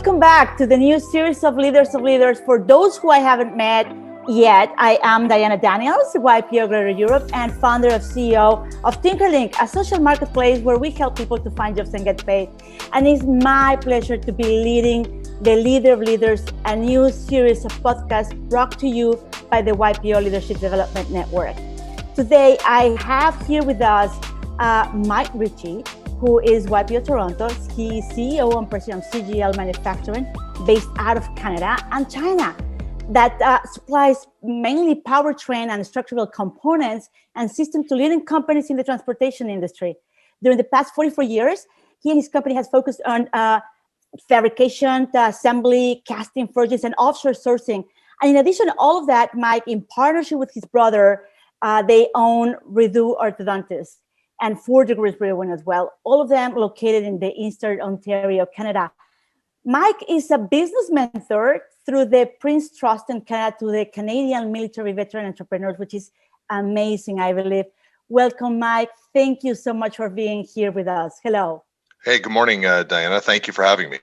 welcome back to the new series of Leaders. For those who I haven't met yet, I am Diana Daniels, YPO Greater Europe, and founder and CEO of Tinkerlink, a social marketplace where we help people to find jobs and get paid. And it's my pleasure to be leading the Leader of Leaders, a new series of podcasts brought to you by the YPO Leadership Development Network. Today, I have here with us Mike Ritchie, who is YPO Toronto. He is CEO and president of CGL Manufacturing, based out of Canada and China, that supplies mainly powertrain and structural components and systems to leading companies in the transportation industry. During the past 44 years, he and his company has focused on fabrication, assembly, casting, forges, and offshore sourcing. And in addition to all of that, Mike, in partnership with his brother, they own Redo Orthodontists and 4 Degrees Brewing as well, all of them located in the Eastern Ontario, Canada. Mike is a business mentor through the Prince Trust in Canada to the Canadian military veteran entrepreneurs, which is amazing, I believe. Welcome, Mike. Thank you so much for being here with us. Hello. Hey, good morning, Diana. Thank you for having me.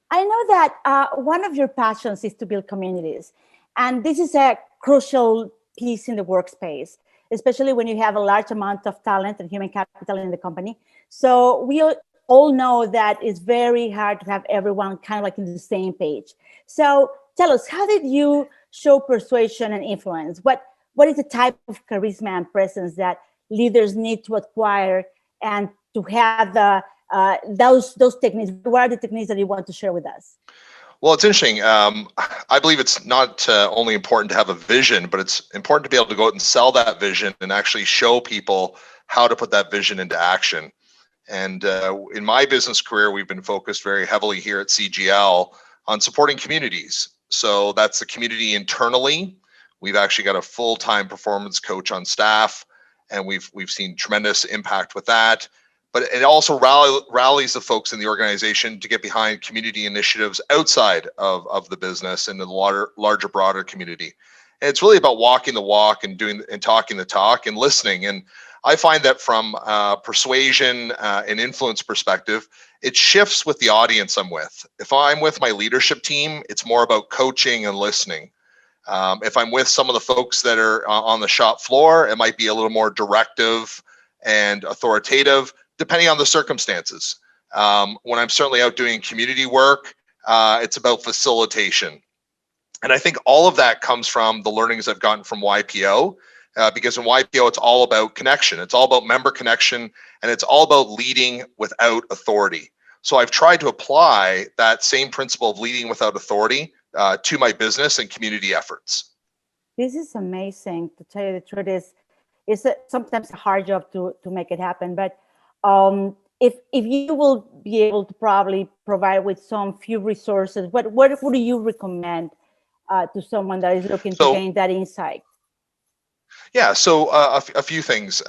I know that one of your passions is to build communities, and this is a crucial piece in the workspace, especially when you have a large amount of talent and human capital in the company. So we all know that it's very hard to have everyone kind of like in the same page. So tell us, how did you show persuasion and influence? What is the type of charisma and presence that leaders need to acquire and to have those techniques? What are the techniques that you want to share with us? Well, it's interesting. I believe it's not only important to have a vision, but it's important to be able to go out and sell that vision and actually show people how to put that vision into action. And in my business career, we've been focused very heavily here at CGL on supporting communities. So that's the community internally. We've actually got a full-time performance coach on staff, and we've seen tremendous impact with that. But it also rallies the folks in the organization to get behind community initiatives outside of the business and the larger, broader community. And it's really about walking the walk and talking the talk and listening. And I find that from persuasion and influence perspective, it shifts with the audience I'm with. If I'm with my leadership team, it's more about coaching and listening. If I'm with some of the folks that are on the shop floor, it might be a little more directive and authoritative, depending on the circumstances. When I'm certainly out doing community work, it's about facilitation. And I think all of that comes from the learnings I've gotten from YPO, because in YPO, it's all about connection. It's all about member connection, and it's all about leading without authority. So I've tried to apply that same principle of leading without authority to my business and community efforts. This is amazing. To tell you the truth, it's sometimes a hard job to make it happen, but if you will be able to probably provide with some few resources, what do you recommend to someone that is looking to gain that insight? Yeah, so a few things.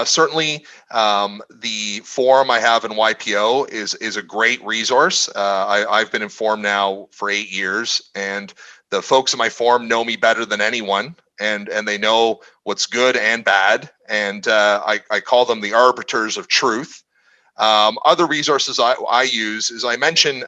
Certainly, the forum I have in YPO is a great resource. I've been in forum now for 8 years, and the folks in my forum know me better than anyone. And they know what's good and bad, and I call them the arbiters of truth. Other resources I use is I mentioned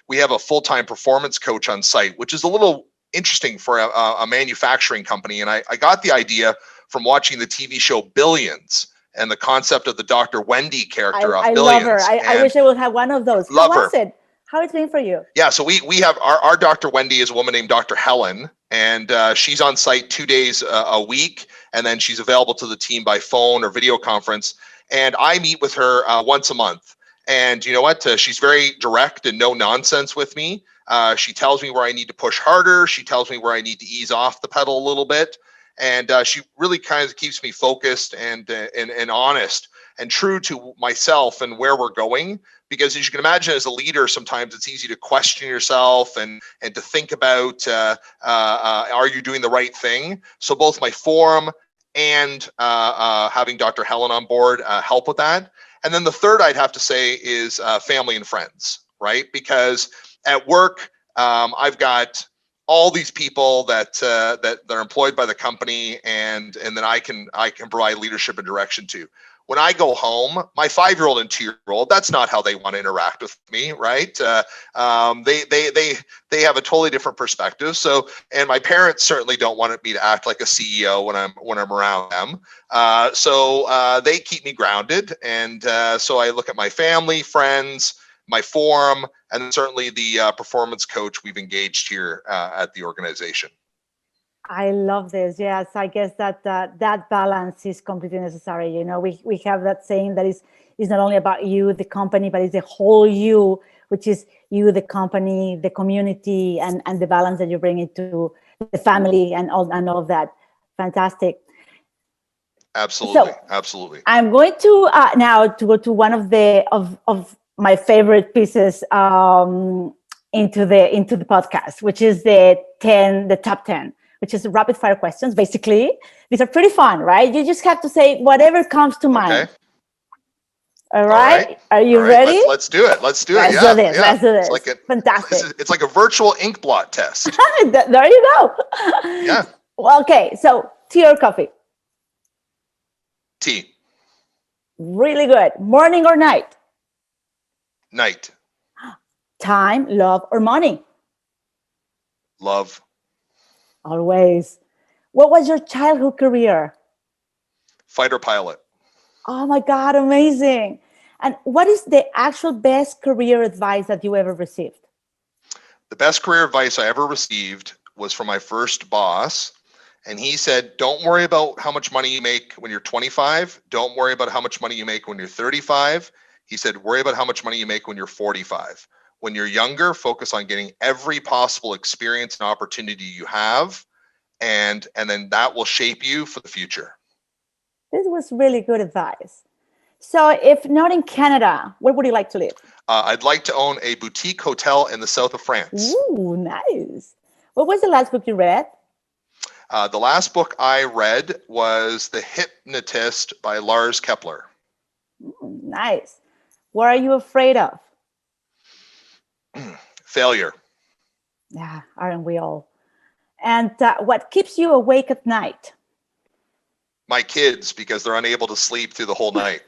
we have a full-time performance coach on site, which is a little interesting for a manufacturing company. And I got the idea from watching the TV show Billions and the concept of the Dr. Wendy character off Billions. I love her. I wish I would have one of those. How was it? How it's been for you? Yeah, so we have our Dr. Wendy is a woman named Dr. Helen, and she's on site 2 days a week, and then she's available to the team by phone or video conference. And I meet with her once a month. And you know what? She's very direct and no nonsense with me. She tells me where I need to push harder. She tells me where I need to ease off the pedal a little bit. And she really kind of keeps me focused and honest and true to myself and where we're going. Because as you can imagine, as a leader, sometimes it's easy to question yourself and to think about, are you doing the right thing? So both my forum and having Dr. Helen on board help with that. And then the third I'd have to say is family and friends, right? Because at work, I've got all these people that are employed by the company, and then I can provide leadership and direction to. when I go home, my 5-year-old and 2-year-old, that's not how they want to interact with me, right? They have a totally different perspective. So, and my parents certainly don't want me to act like a CEO when I'm around them. So they keep me grounded, and so I look at my family, friends, my forum, and certainly the performance coach we've engaged here at the organization. I love this. Yes, I guess that that balance is completely necessary. You know, we have that saying that is not only about you, the company, but it's the whole you, which is you, the company, the community, and the balance that you bring into the family and all of that. Fantastic. Absolutely, So, absolutely. I'm going to now to go to one of my favorite pieces into the podcast, which is the top 10. Which is rapid fire questions. Basically, these are pretty fun, right? You just have to say whatever comes to mind. Okay. All right. Are you ready? Let's do it. Let's do it. Let's do this. Let's do this. It's like fantastic. It's like a virtual ink blot test. There you go. Yeah. Well, okay. So, tea or coffee? Tea. Really good. Morning or night? Night. Time, love, or money? Love. Always. What was your childhood career? Fighter pilot. Oh my God, amazing. And what is the actual best career advice that you ever received? The best career advice I ever received was from my first boss. And he said, don't worry about how much money you make when you're 25. Don't worry about how much money you make when you're 35. He said, worry about how much money you make when you're 45. When you're younger, focus on getting every possible experience and opportunity you have, and then that will shape you for the future. This was really good advice. So if not in Canada, where would you like to live? I'd like to own a boutique hotel in the south of France. Ooh, nice. What was the last book you read? The last book I read was The Hypnotist by Lars Kepler. Nice. What are you afraid of? Failure. Yeah, aren't we all? And what keeps you awake at night? My kids, because they're unable to sleep through the whole night.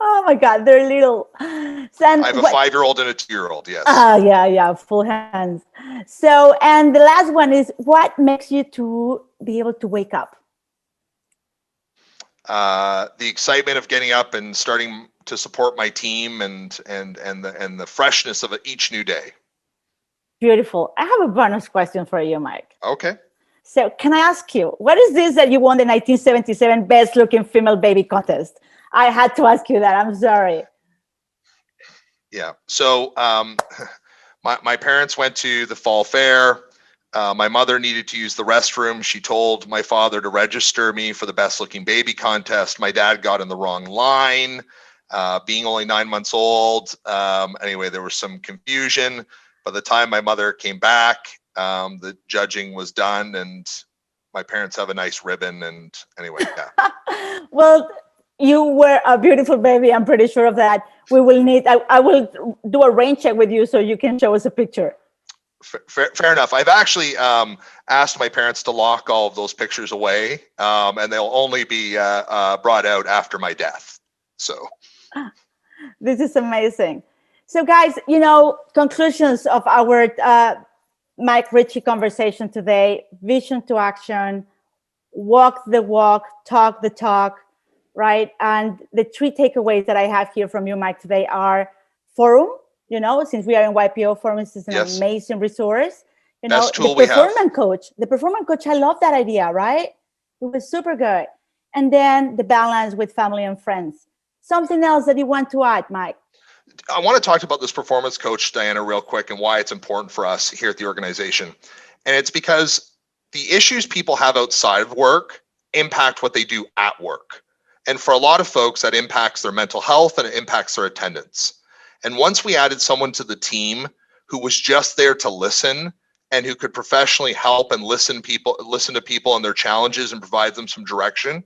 Oh my God, they're little. I have a 5-year-old and a 2-year-old, yes. Yeah, full hands. So, and the last one is, what makes you to be able to wake up? The excitement of getting up and starting to support my team and the freshness of each new day. Beautiful. I have a bonus question for you, Mike. Okay. So can I ask you, what is this that you won the 1977 Best Looking Female Baby Contest? I had to ask you that. I'm sorry. Yeah. So my parents went to the fall fair. My mother needed to use the restroom. She told my father to register me for the Best Looking Baby Contest. My dad got in the wrong line, being only 9 months old. Anyway, there was some confusion. By the time my mother came back, the judging was done, and my parents have a nice ribbon. And anyway, yeah. Well, you were a beautiful baby. I'm pretty sure of that. We will need, I will do a rain check with you so you can show us a picture. Fair enough. I've actually asked my parents to lock all of those pictures away, and they'll only be brought out after my death. So this is amazing. So guys, you know, conclusions of our Mike Ritchie conversation today: vision to action, walk the walk, talk the talk, right? And the 3 takeaways that I have here from you, Mike, today are forum. You know, since we are in YPO, Forum is an amazing resource. You know, best tool the performance coach. The performance coach, I love that idea, right? It was super good. And then the balance with family and friends. Something else that you want to add, Mike? I want to talk about this performance coach, Diana, real quick, and why it's important for us here at the organization. And it's because the issues people have outside of work impact what they do at work. And for a lot of folks, that impacts their mental health and it impacts their attendance. And once we added someone to the team who was just there to listen and who could professionally help and listen to people and their challenges and provide them some direction,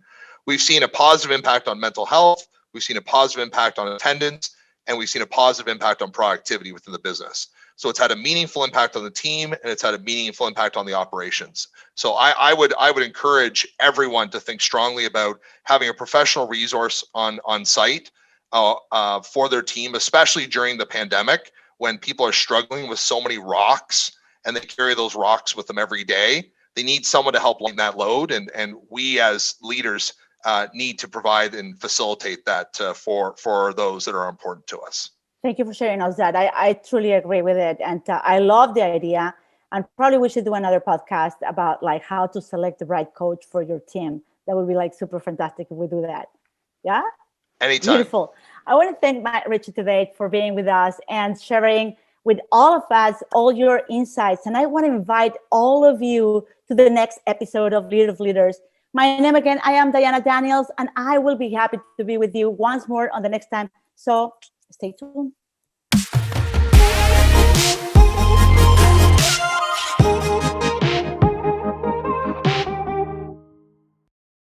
we've seen a positive impact on mental health, we've seen a positive impact on attendance, and we've seen a positive impact on productivity within the business. So it's had a meaningful impact on the team, and it's had a meaningful impact on the operations. So I would encourage everyone to think strongly about having a professional resource on site for their team, especially during the pandemic when people are struggling with so many rocks and they carry those rocks with them every day. They need someone to help lighten that load, and we as leaders need to provide and facilitate that for those that are important to us. Thank you for sharing us that. I truly agree with it. And I love the idea. And probably we should do another podcast about like how to select the right coach for your team. That would be like super fantastic if we do that. Yeah? Anytime. Beautiful. I want to thank Mike Ritchie today for being with us and sharing with all of us all your insights. And I want to invite all of you to the next episode of Leader of Leaders. My name again, I am Diana Daniels, and I will be happy to be with you once more on the next time. So stay tuned.